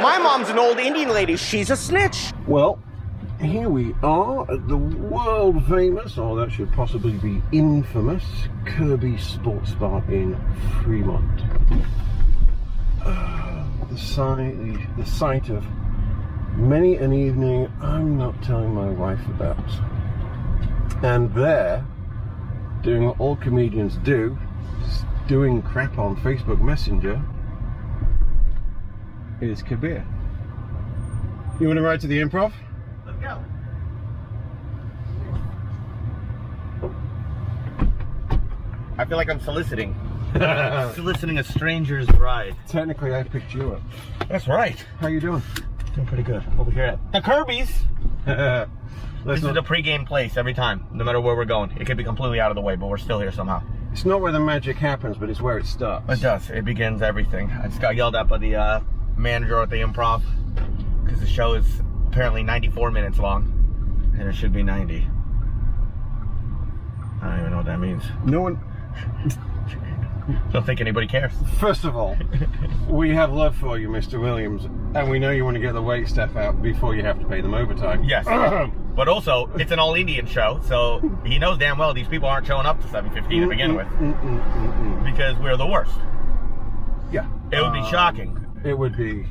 My mom's an old Indian lady. She's a snitch. Well, here we are at the world famous, or that should possibly be infamous, Kirby Sports Bar in Fremont. The site of many an evening I'm not telling my wife about. And there, doing what all comedians do, doing crap on Facebook Messenger, is Kabir. You want to ride to the Improv? Let's go. I feel like I'm soliciting. Soliciting a stranger's ride. Technically, I picked you up. That's right. How you doing? Doing pretty good. Over here at the Kirby's. This is a pregame place every time, no matter where we're going. It could be completely out of the way, but we're still here somehow. It's not where the magic happens, but it's where it starts. It does. It begins everything. I just got yelled at by the manager at the Improv because the show is apparently 94 minutes long, and it should be 90. I don't even know what that means. No one... Don't think anybody cares. First of all, we have love for you, Mr. Williams, and we know you want to get the wait staff out before you have to pay them overtime. Yes. But also, it's an all-Indian show, so he knows damn well these people aren't showing up to 7:15 to begin with. Because we're the worst. Yeah. It would be shocking. It would be.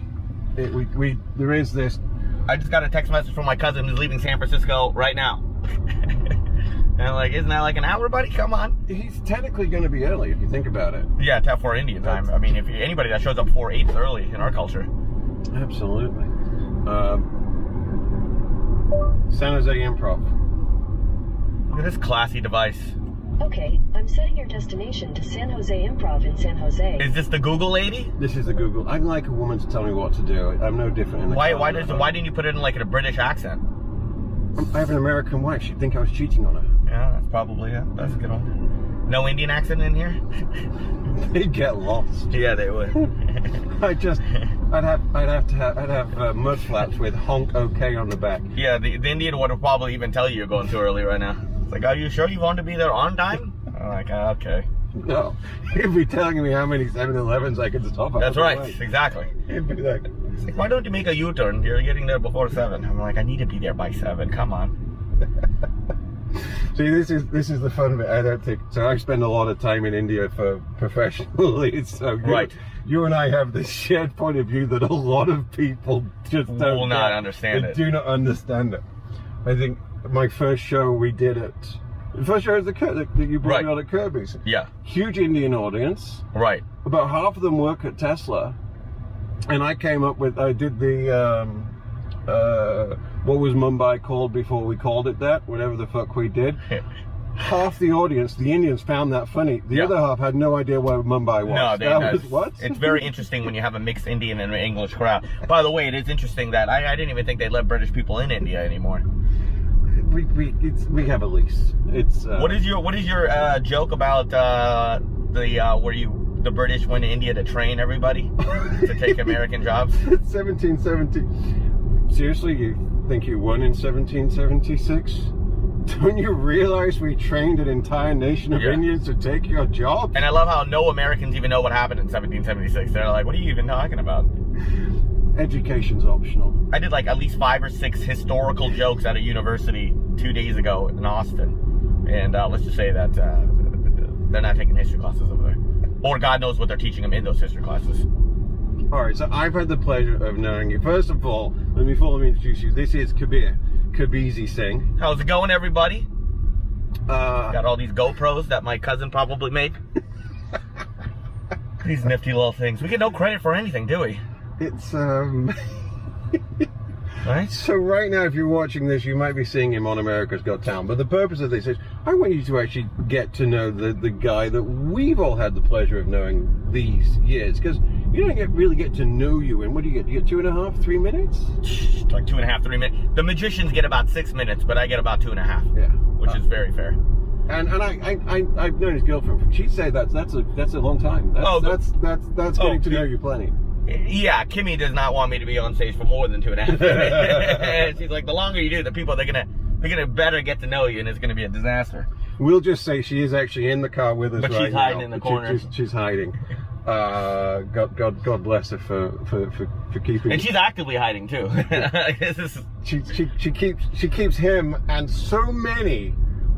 There is this. I just got a text message from my cousin who's leaving San Francisco right now. And I'm like, isn't that like an hour, buddy? Come on. He's technically going to be early if you think about it. Yeah, it's for Indian time. I mean, if anybody that shows up 4/8 is early in our culture. Absolutely. San Jose Improv. Look at this classy device. Okay, I'm setting your destination to San Jose Improv in San Jose. Is this the Google lady? This is the Google. I'd like a woman to tell me what to do. I'm no different in the Why didn't you put it in like a British accent? I have an American wife. She'd think I was cheating on her. Yeah, that's probably it. That's a good one. No Indian accent in here? They'd get lost. Yeah, they would. I'd have mud flaps with honk okay on the back. Yeah, the Indian would probably even tell you you're going too early right now. It's like, are you sure you want to be there on time? I'm like, okay. No, he'd be telling me how many 7-Elevens I could stop at. That's right, exactly. He'd be like, it's like, why don't you make a U-turn? You're getting there before 7. I'm like, I need to be there by 7. Come on. See, this is the fun bit. I don't think so. I spend a lot of time in India for professionally. So right. You and I have this shared point of view that a lot of people just don't will not understand it. Do not understand it. I think my first show we did at the first show is that you brought me on at Kirby's. Yeah. Huge Indian audience. Right. About half of them work at Tesla, and I came up with. I did the. What was Mumbai called before we called it that? Whatever the fuck we did. Half the audience, the Indians, found that funny. The other half had no idea where Mumbai was. No, was what? It's very interesting when you have a mixed Indian and English crowd. By the way, it is interesting that I didn't even think they let British people in India anymore. We have a lease. It's what is your joke about the British went to India to train everybody to take American jobs? 1770. Seriously, you think you won in 1776? Don't you realize we trained an entire nation of Indians to take your job? And I love how no Americans even know what happened in 1776. They're like, what are you even talking about? Education's optional. I did like at least 5 or 6 historical jokes at a university 2 days ago in Austin. And let's just say that they're not taking history classes over there. Or God knows what they're teaching them in those history classes. Alright, so I've had the pleasure of knowing you. First of all, let me introduce you. This is Kabir Singh. How's it going, everybody? Got all these GoPros that my cousin probably made. These nifty little things. We get no credit for anything, do we? It's, Right? So right now, if you're watching this, you might be seeing him on America's Got Talent. But the purpose of this is, I want you to actually get to know the guy that we've all had the pleasure of knowing these years. Because you don't really get to know you in, what do you get? You get 2.5, 3 minutes? Like 2.5, 3 minutes. The magicians get about 6 minutes, but I get about 2.5. Yeah. Which is very fair. And I've known his girlfriend. She'd say that's a long time. That's getting to know you plenty. Yeah, Kimmy does not want me to be on stage for more than 2.5 minutes. She's like, the longer you do, the people they're gonna better get to know you, and it's gonna be a disaster. We'll just say she is actually in the car with us, but right she's hiding now. in the corner. She's hiding. God bless her for keeping. And she's actively hiding too. This is... She keeps him and so many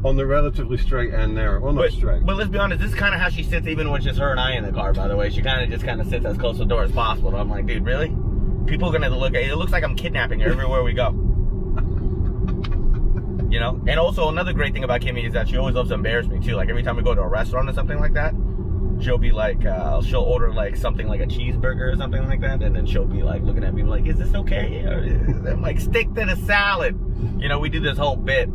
on the relatively straight and narrow. Well, not straight. But let's be honest, this is kind of how she sits even when it's just her and I in the car, by the way. She kind of just sits as close to the door as possible. And I'm like, dude, really? People are going to look at it. It looks like I'm kidnapping her everywhere we go. You know? And also, another great thing about Kimmy is that she always loves to embarrass me, too. Like, every time we go to a restaurant or something like that, she'll be like, she'll order, like, something like a cheeseburger or something like that, and then she'll be, like, looking at me like, is this okay? Or, I'm like, stick to the salad. You know, we do this whole bit.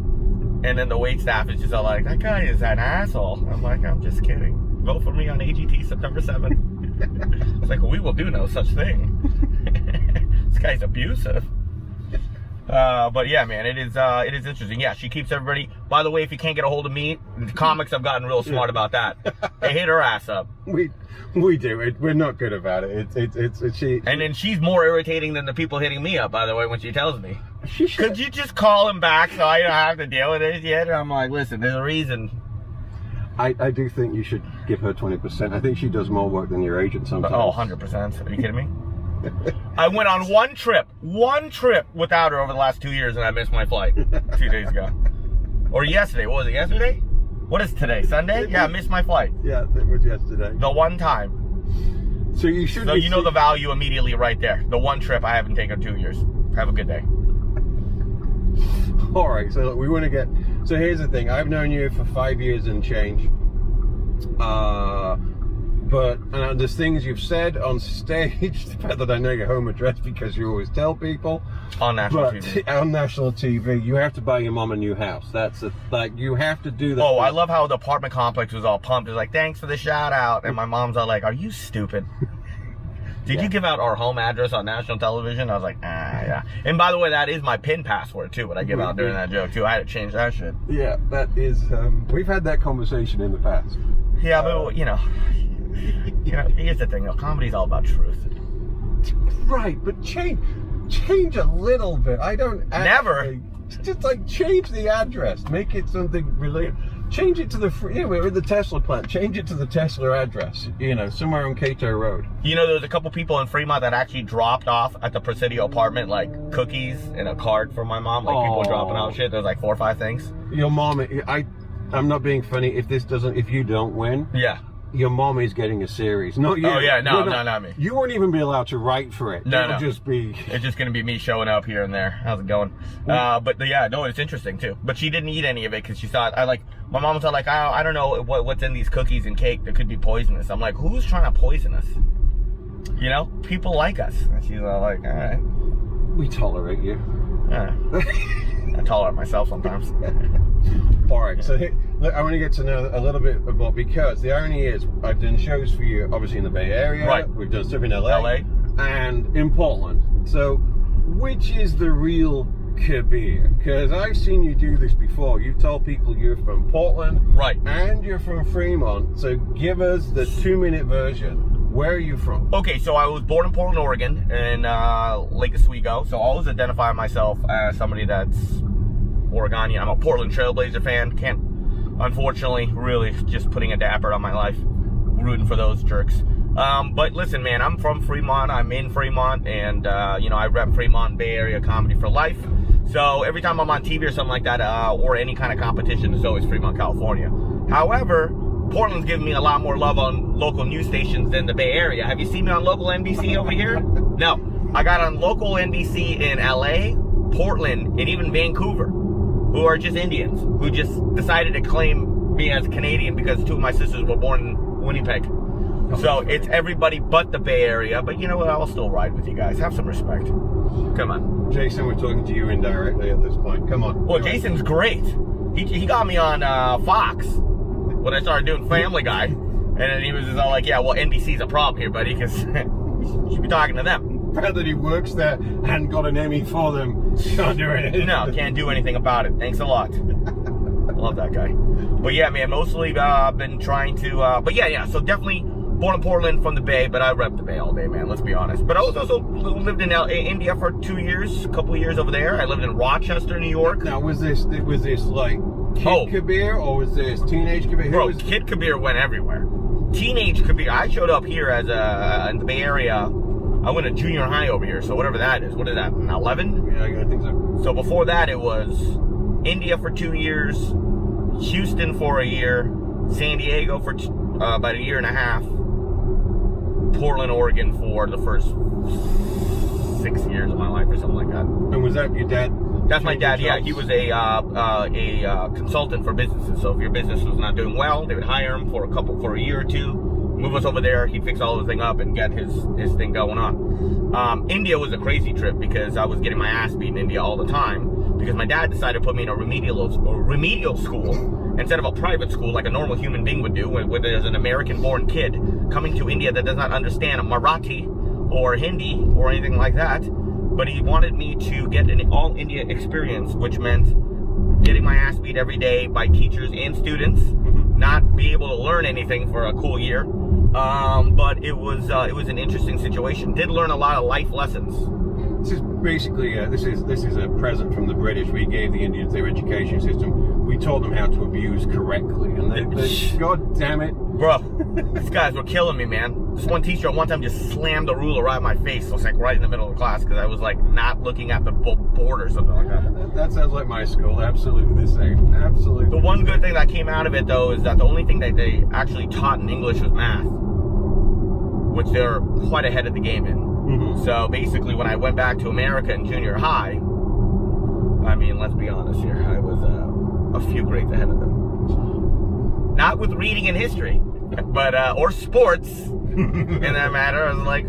And then the waitstaff is just all like, that guy is an asshole. I'm like, I'm just kidding. Vote for me on AGT September 7th. It's like, well, we will do no such thing. This guy's abusive. But yeah, man, it is interesting. Yeah, she keeps everybody. By the way, if you can't get a hold of me, the comics have gotten real smart about that. They hit her ass up. We do. We're not good about it. It's she. And then she's more irritating than the people hitting me up, by the way, when she tells me. Could you just call him back so I don't have to deal with this yet? And I'm like, listen, there's a reason. I do think you should give her 20%. I think she does more work than your agent sometimes. Oh, 100%. Are you kidding me? I went on one trip without her over the last 2 years, and I missed my flight 2 days ago. Or yesterday. What was it, yesterday? What is today, Sunday? Yeah, I missed my flight. Yeah, it was yesterday. The one time. So you should. So you know the value immediately right there. The one trip I haven't taken 2 years. Have a good day. All right, so look, we want to get. So here's the thing. I've known you for 5 years and change. But there's things you've said on stage. The fact that I know your home address because you always tell people. On national TV. On national TV, you have to buy your mom a new house. That's you have to do that. Oh, I love how the apartment complex was all pumped. It was like, thanks for the shout out. And my mom's all like, are you stupid? Did you give out our home address on national television? I was like, yeah. And by the way, that is my PIN password too, what I give out during that joke too. I had to change that shit. Yeah, that is, we've had that conversation in the past. Yeah, but you know, here's the thing though, comedy's all about truth. Right, but change a little bit. I don't actually, never. Just like change the address, make it something related. Change it to we're at the Tesla plant. Change it to the Tesla address, somewhere on Cato Road. You know, there was a couple people in Fremont that actually dropped off at the Presidio apartment, like cookies and a card for my mom. Like people dropping out shit. There's like 4 or 5 things. Your mom, I'm not being funny. If you don't win. Yeah. Your mom is getting a series. Not you. Oh yeah, no, not me. You won't even be allowed to write for it. It'll just be. It's just gonna be me showing up here and there. How's it going? But yeah, no, it's interesting too. But she didn't eat any of it because she thought my mom was like, I don't know what's in these cookies and cake that could be poisonous. I'm like, who's trying to poison us? You know, people like us. And she's all like, all right. We tolerate you. Yeah. I tolerate myself sometimes. All right, so look, I want to get to know a little bit about, because the irony is I've done shows for you, obviously in the Bay Area. Right. We've done stuff in LA. And in Portland. So, which is the real Kabir? Because I've seen you do this before. You've told people you're from Portland. Right. And you're from Fremont. So, give us the 2-minute version. Where are you from? Okay, so I was born in Portland, Oregon, in Lake Oswego. So I always identify myself as somebody that's Oregonian. I'm a Portland Trailblazer fan. Can't, unfortunately, really just putting a dapper on my life, rooting for those jerks. But listen, man, I'm from Fremont. I'm in Fremont, and I rep Fremont Bay Area comedy for life. So every time I'm on TV or something like that, or any kind of competition, it's always Fremont, California. However, Portland's giving me a lot more love on local news stations than the Bay Area. Have you seen me on local NBC over here? No. I got on local NBC in LA, Portland, and even Vancouver, who are just Indians, who just decided to claim me as Canadian because 2 of my sisters were born in Winnipeg. So it's everybody but the Bay Area. But you know what? I'll still ride with you guys. Have some respect. Come on. Jason, we're talking to you indirectly at this point. Come on. Well, Jason's great. He got me on Fox when I started doing Family Guy. And then he was just all like, yeah, well, NBC's a problem here, buddy, because you should be talking to them. The fact that he works there and got an Emmy for them, can't do anything. No, can't do anything about it. Thanks a lot. Love that guy. But yeah, man, mostly been trying to, but yeah, so definitely born in Portland from the Bay, but I rep the Bay all day, man, let's be honest. But I was also lived in India for 2 years, a couple of years over there. I lived in Rochester, New York. Now, was this like Kid Kabir, or was this teenage Kabir? Bro, Kid Kabir went everywhere. teenage Kabir. I showed up here as in the Bay Area. I went to junior high over here, so whatever that is. What is that, 11? Yeah, I think so. So before that, it was India for 2 years, Houston for a year, San Diego for about a year and a half, Portland, Oregon for the first 6 years of my life or something like that. And was that your dad? That's my dad, yeah. He was a consultant for businesses. So if your business was not doing well, they would hire him for a year or two, move us over there. He'd fix all the thing up and get his thing going on. India was a crazy trip because I was getting my ass beat in India all the time because my dad decided to put me in a remedial school instead of a private school like a normal human being would do, where there's an American-born kid coming to India that does not understand Marathi or Hindi or anything like that. But he wanted me to get an all-India experience, which meant getting my ass beat every day by teachers and students, not be able to learn anything for a cool year. But it was an interesting situation. Did learn a lot of life lessons. This is basically this is a present from the British. We gave the Indians their education system. We taught them how to abuse correctly, and they God damn it, bro, these guys were killing me, man. This one teacher at one time just slammed the ruler right in my face. So it's like right in the middle of the class because I was like not looking at the board or something like that. That sounds like my school. Absolutely the same. Absolutely. The one good thing that came out of it though is that the only thing that they actually taught in English was math, which they're quite ahead of the game in. So basically, when I went back to America in junior high, I mean, let's be honest here, I was a few grades ahead of them. Not with reading and history, but or sports. In that matter, I was like,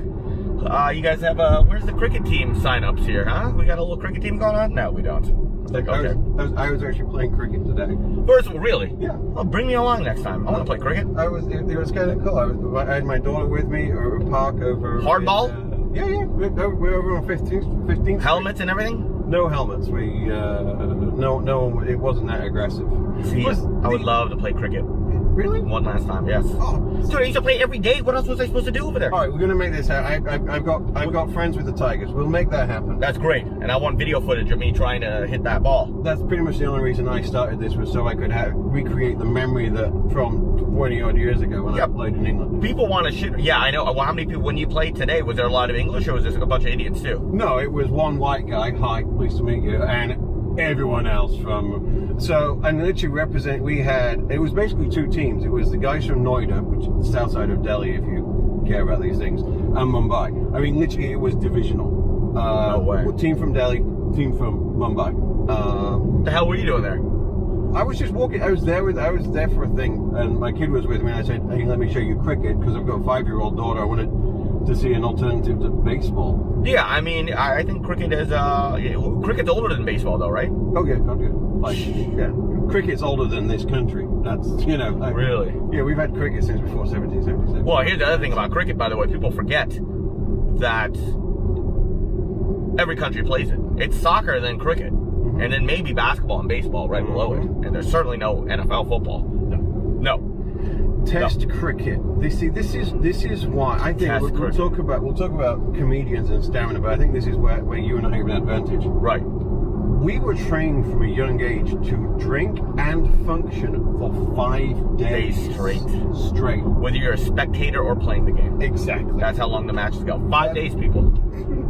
you guys have where's the cricket team sign-ups here, huh? We got a little cricket team going on? No, we don't. Like, okay. I was actually playing cricket today. First of all, really? Yeah. Well, bring me along next time. I want to play cricket. It was kind of cool. I had my daughter with me at a park over. Hardball? Yeah. We're over on 15th. Helmets and everything? No helmets. No, it wasn't that aggressive. See, I would love to play cricket. Really? One last time, yes. Oh, dude, I used to play every day. What else was I supposed to do over there? All right, we're gonna make this happen. I've got friends with the Tigers. We'll make that happen. That's great, and I want video footage of me trying to hit that ball. That's pretty much the only reason I started this, was so I could recreate the memory that from 20 odd years ago when I played in England. People want to shoot. Yeah, I know. Well, how many people when you played today? Was there a lot of English, or was this a bunch of Indians too? No, it was one white guy. Hi, pleased to meet you, and everyone else from. So, and literally it was basically two teams. It was the guys from Noida, which is the south side of Delhi, if you care about these things, and Mumbai. I mean, literally, it was divisional. No way. Team from Delhi, team from Mumbai. What the hell were you doing there? I was just walking. I was there for a thing, and my kid was with me. And I said, "Hey, let me show you cricket because I've got a 5-year-old daughter. I wanted to see an alternative to baseball." Yeah, I mean, I think cricket is cricket's older than baseball, though, right? Okay. Like, yeah, cricket's older than this country. That's really. Yeah, we've had cricket since before 1777. Well, here's the other thing about cricket, by the way. People forget that every country plays it. It's soccer, then cricket, and then maybe basketball and baseball right below it. And there's certainly no NFL football. No. Test cricket. This is why I think we'll talk about comedians and stamina, but I think this is where you and I have an advantage. Right. We were trained from a young age to drink and function for 5 days straight. Whether you're a spectator or playing the game. Exactly. That's how long the matches go. 5 days, people.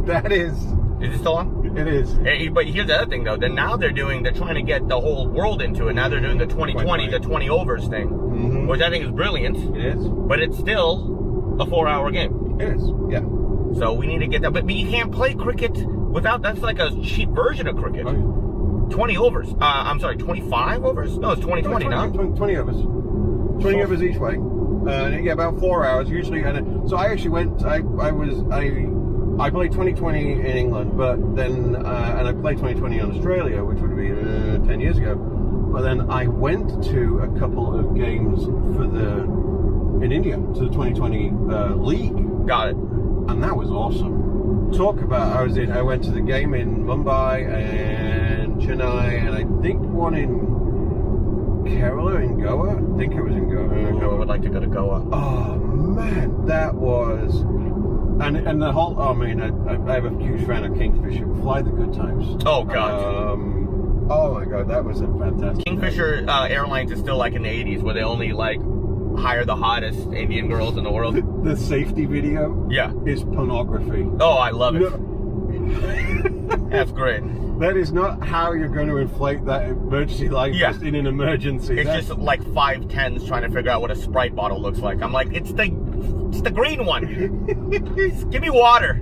That is. Is it still on? It is. Hey, but here's the other thing, though. Then now they're trying to get the whole world into it. Now they're doing the 2020, the 20 overs thing, which I think is brilliant. It is. But it's still a 4-hour game. It is. Yeah. So we need to get that. But you can't play cricket without. That's like a cheap version of cricket. Oh, yeah. 20 overs. I'm sorry, 25 overs? No, it's 20 now. 20 overs. 20 overs each way. Yeah, about 4 hours usually. And so I actually went. I played 2020 in England, but then and I played 2020 in Australia, which would be 10 years ago. But then I went to a couple of games in India to the 2020 league. Got it. And that was awesome. Talk about I went to the game in Mumbai and Chennai, and I think one in Kerala, in Goa. I think it was in Goa. I would like to go to Goa. Oh man, that was. And the whole, I mean, I have a huge fan of Kingfisher. Fly the Good Times. Oh, God. Oh, my God, that was a fantastic. Kingfisher Airlines is still like in the 80s, where they only like hire the hottest Indian girls in the world. The safety video Yeah. is pornography. Oh, I love it. No. That's great. That is not how you're going to inflate that emergency light Yeah. vest in an emergency. It's That's- just like 5'10s trying to figure out what a Sprite bottle looks like. I'm like, it's the green one. Give me water.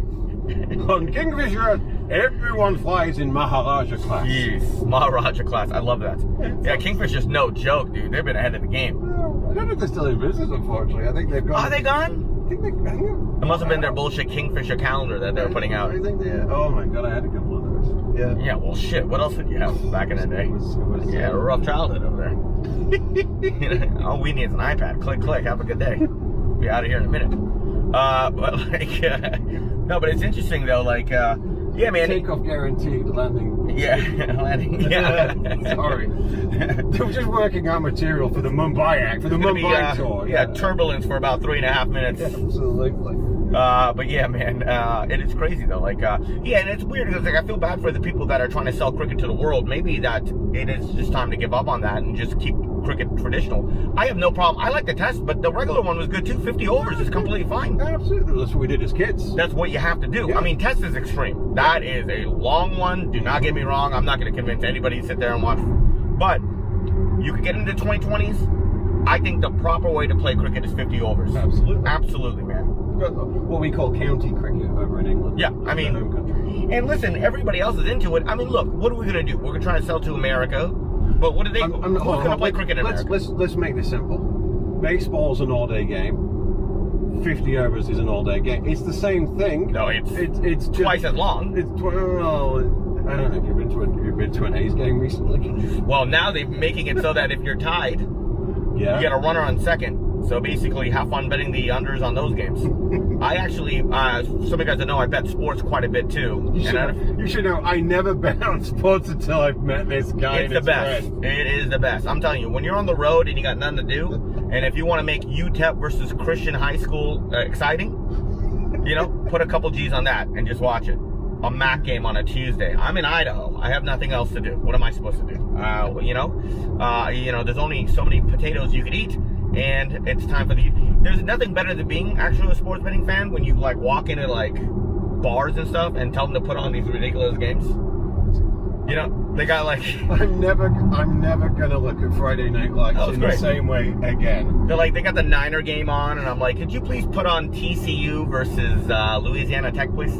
On Kingfisher, everyone flies in Maharaja class. Yes, Maharaja class. I love that. Yeah, Kingfisher's no joke, dude. They've been ahead of the game. I don't know if they're still in business, unfortunately. I think they've gone. Are they gone? I think they. It must have been their bullshit Kingfisher calendar that they were putting out. I think they. Oh my god, I had a couple of those. Yeah. Yeah, well, shit. What else did you have back in the day? It was, Yeah, a rough childhood over there. All we need is an iPad. Click, click. Have a good day. Be out of here in a minute. But like, no, but it's interesting though. Like, yeah, man. Takeoff guaranteed, landing. Yeah, landing. Yeah. Sorry. They were just working out material for the Mumbai act, for the It's gonna be, Mumbai tour. Yeah, turbulence for about 3.5 minutes. Absolutely. But yeah, man, it is crazy though. Like, yeah, and it's weird because like I feel bad for the people that are trying to sell cricket to the world. Maybe that it is just time to give up on that and just keep cricket traditional. I have no problem. I like the test, but the regular one was good too. 50 overs is completely fine. Absolutely. That's what we did as kids. That's what you have to do. Yeah. I mean, test is extreme. That is a long one. Do not get me wrong. I'm not going to convince anybody to sit there and watch. But you could get into 2020s. I think the proper way to play cricket is 50 overs. Absolutely. Absolutely, man. What we call county cricket over in England. Yeah, I mean, The home country. and listen, everybody else is into it. I mean, look, what are we going to do? We're going to try to sell to America. But what do they? Who's going to play cricket in America? Let's make this simple. Baseball's an all-day game. 50 overs is an all-day game. It's the same thing. No, it's just, twice as long. It's well, I don't know. You've been to an A's game recently? Well, now they're making it so that if you're tied, Yeah. you get a runner on second. So basically, have fun betting the unders on those games. I actually, some of you guys that know, I bet sports quite a bit too. You should know, I never bet on sports until I've met this guy. It's the best. It is the best. I'm telling you, when you're on the road and you got nothing to do, and if you want to make UTEP versus Christian high school exciting, you know, put a couple G's on that and just watch it. A MAC game on a Tuesday. I'm in Idaho. I have nothing else to do. What am I supposed to do? You know, there's only so many potatoes you could eat. And it's time for there's nothing better than being actually a sports betting fan when you like walk into like bars and stuff and tell them to put on these ridiculous games. You know, they got like I'm never gonna look at Friday Night Lights in the same way again. They're like, they got the Niner game on, and I'm like, could you please put on TCU versus Louisiana Tech, please?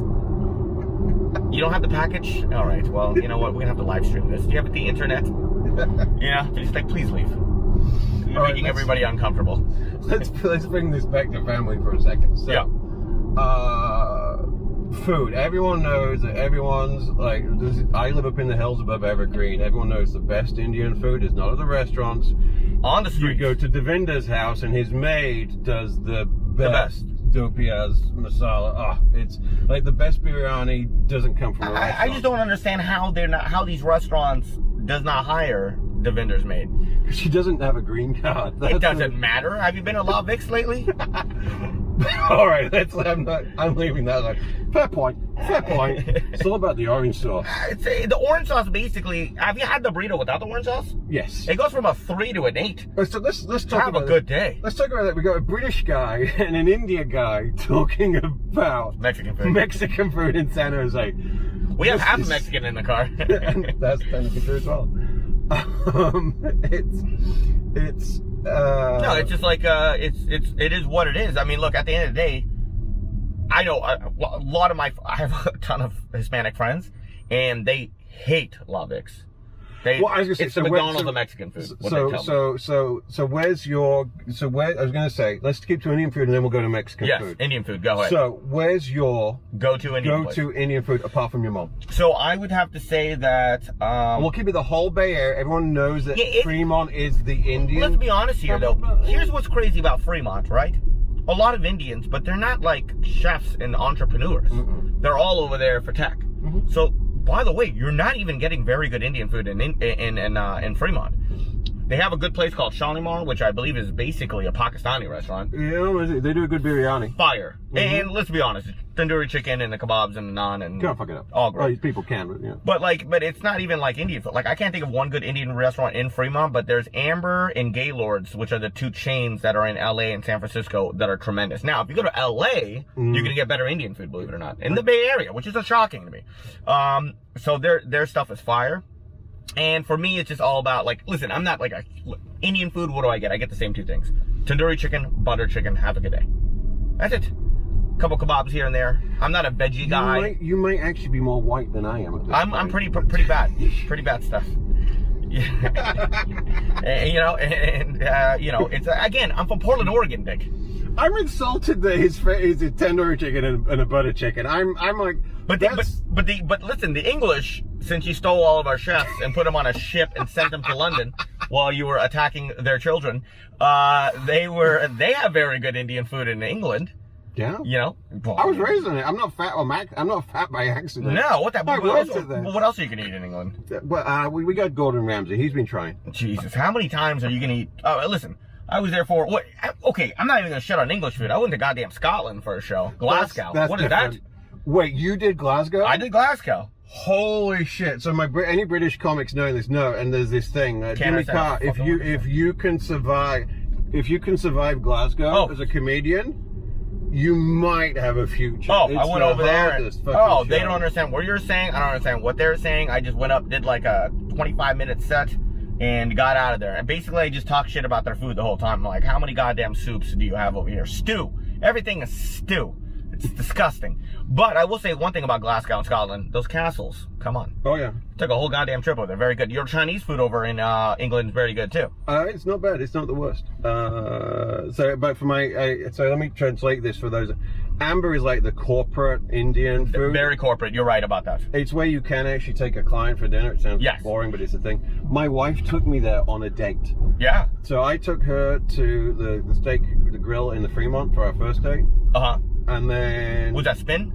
You don't have the package? All right, well, you know what? We're gonna have to live stream this. Do you have the internet? You know, just like, please leave. You're making everybody uncomfortable. Let's bring this back to family for a second. So, Yeah. Food. Everyone knows that everyone's like, I live up in the hills above Evergreen. Everyone knows the best Indian food is not at the restaurants. On the You street. go to Devinder's house and his maid does the best dopias masala. Oh, it's like the best biryani doesn't come from a restaurant. I just don't understand how these restaurants does not hire the vendor's maid. She doesn't have a green card. It doesn't matter. Have you been to La Vix lately? All right, I'm leaving that alone. Fair point. It's all about the orange sauce. The orange sauce basically. Have you had the burrito without the orange sauce? Yes. It goes from a 3 to an 8. So let's talk Have about a good day. Let's talk about that. We got a British guy and an Indian guy talking about Mexican food in San Jose. We have half Mexican in the car. And that's technically true as well. It's No, it's just like it is what it is. I mean, look, at the end of the day, I know a lot of I have a ton of Hispanic friends, and they hate La Vix. I was gonna say, it's the McDonald's of Mexican food. So where's your? So where I was gonna say, let's keep to Indian food and then we'll go to Mexican food. Yes, Indian food. Go ahead. So where's your go-to Indian food apart from your mom? So I would have to say that we'll keep it the whole Bay Area. Everyone knows that Fremont is the Indian. Let's be honest here, though. Here's what's crazy about Fremont, right? A lot of Indians, but they're not like chefs and entrepreneurs. Mm-mm. They're all over there for tech. Mm-hmm. So, by the way, you're not even getting very good Indian food in Fremont. They have a good place called Shalimar, which I believe is basically a Pakistani restaurant. Yeah, they do a good biryani. Fire. Mm-hmm. And let's be honest, tandoori chicken and the kebabs and the naan and Can't fuck it up. all great. Oh, people can, but yeah. But it's not even like Indian food. Like I can't think of one good Indian restaurant in Fremont, but there's Amber and Gaylord's, which are the two chains that are in LA and San Francisco that are tremendous. Now, if you go to LA, you're gonna get better Indian food, believe it or not, in the Bay Area, which is shocking to me. So their stuff is fire. And for me, it's just all about, like, listen, I'm not like a Indian food. What do I get? I get the same two things: tandoori chicken, butter chicken. Have a good day. That's it. Couple kebabs here and there. I'm not a veggie guy. You might actually be more white than I am at this I'm pretty bad. Pretty bad stuff. Yeah. and it's again, I'm from Portland, Oregon, Dick. I'm insulted that his is a tandoori chicken and a butter chicken. I'm like, but listen, the English, since you stole all of our chefs and put them on a ship and sent them to London while you were attacking their children, they have very good Indian food in England. Yeah. You know, I was raised on it. I'm not fat. I'm not fat by accident. No, what else are you gonna eat in England? Well, we got Gordon Ramsay. He's been trying. Jesus, how many times are you gonna eat? Oh, listen, I was there for what? Okay, I'm not even gonna shit on English food. I went to goddamn Scotland for a show. Glasgow. That's what different. is that? Wait, you did Glasgow? I did Glasgow. Holy shit! So any British comics know this? No, and there's this thing, Jimmy Carr. If you can survive Glasgow as a comedian, you might have a future. Oh, I went over there. They don't show. understand what you're saying. I don't understand what they're saying. I just went up, did like a 25-minute set, and got out of there. And basically, I just talked shit about their food the whole time. I'm like, how many goddamn soups do you have over here? Stew. Everything is stew. It's disgusting. But I will say one thing about Glasgow and Scotland. Those castles. Come on. Oh, yeah. Took a whole goddamn trip over there. Very good. Your Chinese food over in England is very good, too. It's not bad. It's not the worst. So let me translate this for those. Amber is like the corporate Indian food. Very corporate. You're right about that. It's where you can actually take a client for dinner. It sounds boring, but it's a thing. My wife took me there on a date. Yeah. So I took her to the grill in the Fremont for our first date. Uh-huh. And then... Was that Spin?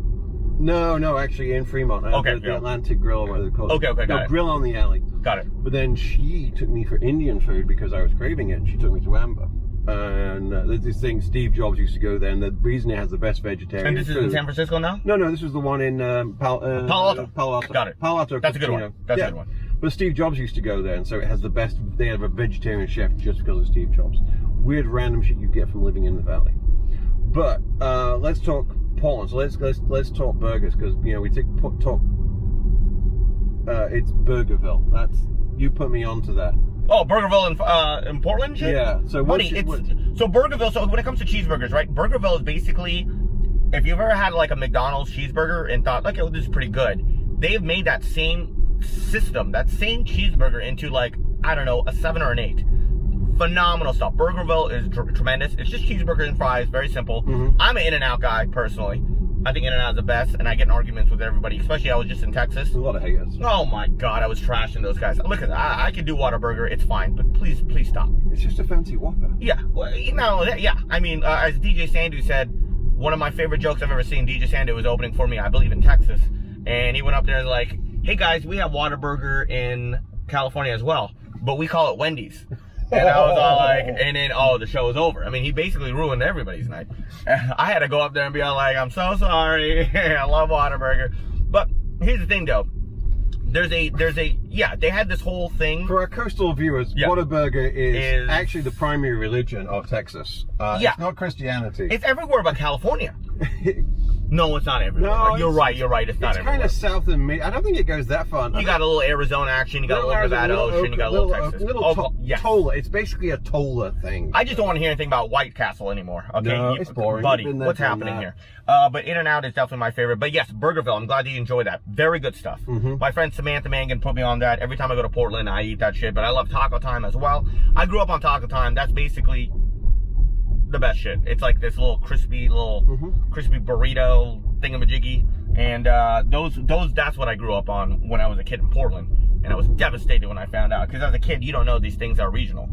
No, actually in Fremont. Okay. The Atlantic Grill, what they call it. Okay, got it. Grill on the Alley. Got it. But then she took me for Indian food because I was craving it. She took me to Amber. And there's this thing, Steve Jobs used to go there, and the reason it has the best vegetarian And this is in San Francisco now? No, this was the one in Palo Alto. Got it. Palo Alto. That's a good one. That's a good one. But Steve Jobs used to go there, and so it has the best. They have a vegetarian chef just because of Steve Jobs. Weird random shit you get from living in the valley. But let's talk Portland. So let's talk burgers, because we talk. It's Burgerville. You put me onto that. Oh, Burgerville in Portland, shit? Yeah. So so Burgerville. So when it comes to cheeseburgers, right? Burgerville is basically, if you've ever had like a McDonald's cheeseburger and thought, like, oh, this is pretty good, they've made that same system, that same cheeseburger into like, I don't know, a 7 or an 8. Phenomenal stuff. Burgerville is tremendous. It's just cheeseburger and fries, very simple. Mm-hmm. I'm an In-N-Out guy personally. I think In-N-Out is the best, and I get in arguments with everybody, especially I was just in Texas. A lot of haters. Oh my God, I was trashing those guys. Look at that. I can do Whataburger, it's fine, but please stop. It's just a fancy Whopper. Yeah, well, yeah. I mean, as DJ Sandu said, one of my favorite jokes I've ever seen, DJ Sandu was opening for me, I believe in Texas, and he went up there and was like, hey guys, we have Whataburger in California as well, but we call it Wendy's. And I was all like, and then, the show was over. I mean, he basically ruined everybody's night. I had to go up there and be all like, I'm so sorry. I love Whataburger. But here's the thing, though. They had this whole thing. For our coastal viewers, Whataburger is actually the primary religion of Texas. It's not Christianity. It's everywhere but California. No, it's not everywhere. No, you're right. It's not everywhere. It's kind of south of me. I don't think it goes that far. You got a little Arizona action. You got a little Nevada ocean. You got a little Texas. Tola. It's basically a Tola thing. I just don't want to hear anything about White Castle anymore. Okay, no, it's boring. Buddy, what's happening here? But In-N-Out is definitely my favorite. But yes, Burgerville. I'm glad that you enjoy that. Very good stuff. Mm-hmm. My friend Samantha Mangan put me on that. Every time I go to Portland, I eat that shit. But I love Taco Time as well. I grew up on Taco Time. That's basically the best shit. It's like this little crispy burrito thingamajiggy, and that's what I grew up on when I was a kid in Portland, and I was devastated when I found out, because as a kid you don't know these things are regional.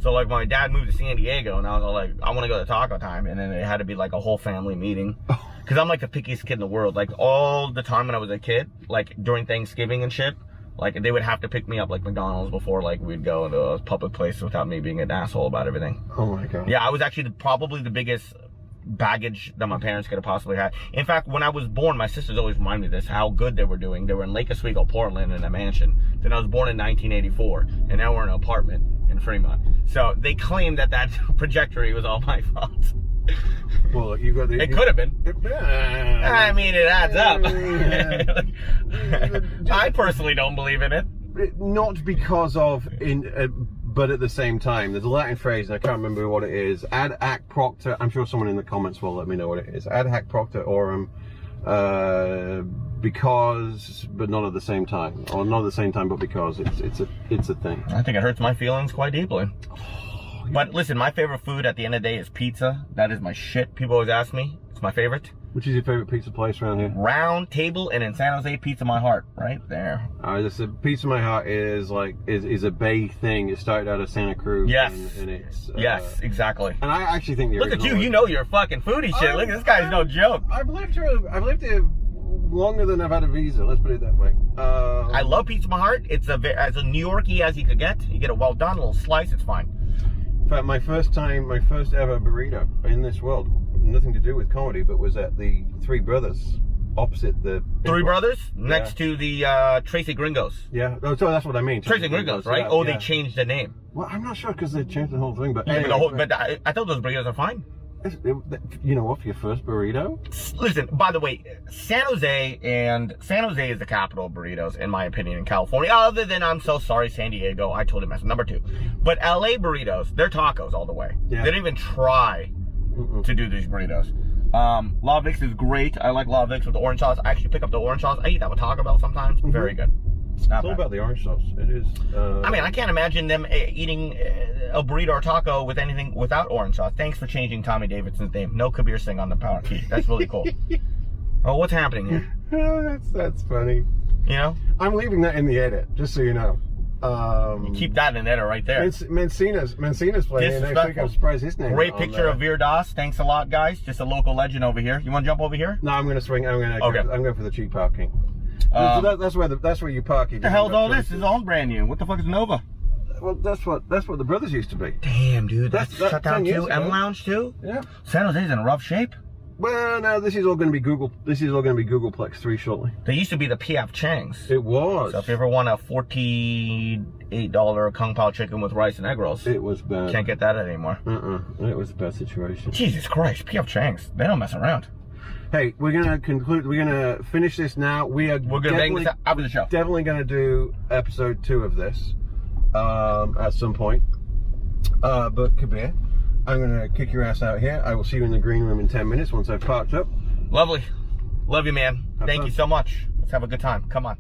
So like my dad moved to San Diego, and I was all like, I want to go to Taco Time, and then it had to be like a whole family meeting, because I'm like the pickiest kid in the world. Like all the time when I was a kid, like during Thanksgiving and shit, like they would have to pick me up like McDonald's before like we'd go into a public place without me being an asshole about everything. Oh my God. Yeah, I was actually probably the biggest baggage that my parents could have possibly had. In fact, when I was born, my sisters always remind me of this, how good they were doing. They were in Lake Oswego, Portland, in a mansion. Then I was born in 1984, and now we're in an apartment in Fremont. So they claim that trajectory was all my fault. Well, you got the. It could have been. I mean, it adds up. I personally don't believe in it. Not because of but at the same time, there's a Latin phrase, and I can't remember what it is. Ad hac proctor. I'm sure someone in the comments will let me know what it is. Ad hac proctor aurum, because, but not at the same time, or not at the same time, but because it's a thing. I think it hurts my feelings quite deeply. But listen, my favorite food at the end of the day is pizza. That is my shit. People always ask me. It's my favorite. Which is your favorite pizza place around here? Round Table, and in San Jose, Pizza My Heart, right there. This Pizza My Heart is like is a Bay thing. It started out of Santa Cruz. Yes. And it's yes, exactly. And I actually think look at you. You know you're a fucking foodie shit. Look, this guy's no joke. I've lived here longer than I've had a visa. Let's put it that way. I love Pizza My Heart. It's as New Yorky as you could get. You get it well done, a little slice. It's fine. In fact, my first ever burrito in this world, nothing to do with comedy, but was at the Three Brothers, opposite the... Three Brothers? Next to the Tracy Gringos. Yeah, so that's what I mean. Tracy Gringos, right? Yeah, They changed the name. Well, I'm not sure because they changed the whole thing, but... Yeah, anyway, but I thought those burritos are fine. You know what, for your first burrito? Listen, by the way, San Jose is the capital of burritos, in my opinion, in California. Other than, I'm so sorry, San Diego. I totally messed up. Number 2. But LA burritos, they're tacos all the way. Yeah. They don't even try to do these burritos. La Vic's is great. I like La Vic's with the orange sauce. I actually pick up the orange sauce. I eat that with Taco Bell sometimes. Very good. It's all about the orange sauce. It is. I mean, I can't imagine them eating a burrito or taco with anything without orange sauce. Thanks for changing Tommy Davidson's name. No Kabir Singh on the power key. That's really cool. Oh, what's happening here? That's funny. You know? I'm leaving that in the edit, just so you know. You keep that in the edit right there. Mancina's playing next week. I'm surprised his name. Great picture of Veer Das. Thanks a lot, guys. Just a local legend over here. You want to jump over here? No, I'm going to swing. I'm going for the cheap parking. That's where you park. What the hell's all this? This is all brand new. What the fuck is Nova? Well, that's what the Brothers used to be. Damn, dude, that's shut down too. M Lounge too. Yeah. San Jose's in rough shape. Well, no, this is all going to be Google. This is all going to be Googleplex 3 shortly. They used to be the P.F. Chang's. It was. So if you ever want a $48 Kung Pao chicken with rice and egg rolls, it was bad. Can't get that anymore. It was a bad situation. Jesus Christ, P.F. Chang's. They don't mess around. Hey, we're gonna conclude. We're gonna finish this now. We're gonna make this after the show. Definitely gonna do episode 2 of this at some point. But Kabir, I'm gonna kick your ass out here. I will see you in the green room in 10 minutes once I've parked up. Lovely. Love you, man. Thank fun. you so much. Let's have a good time. Come on.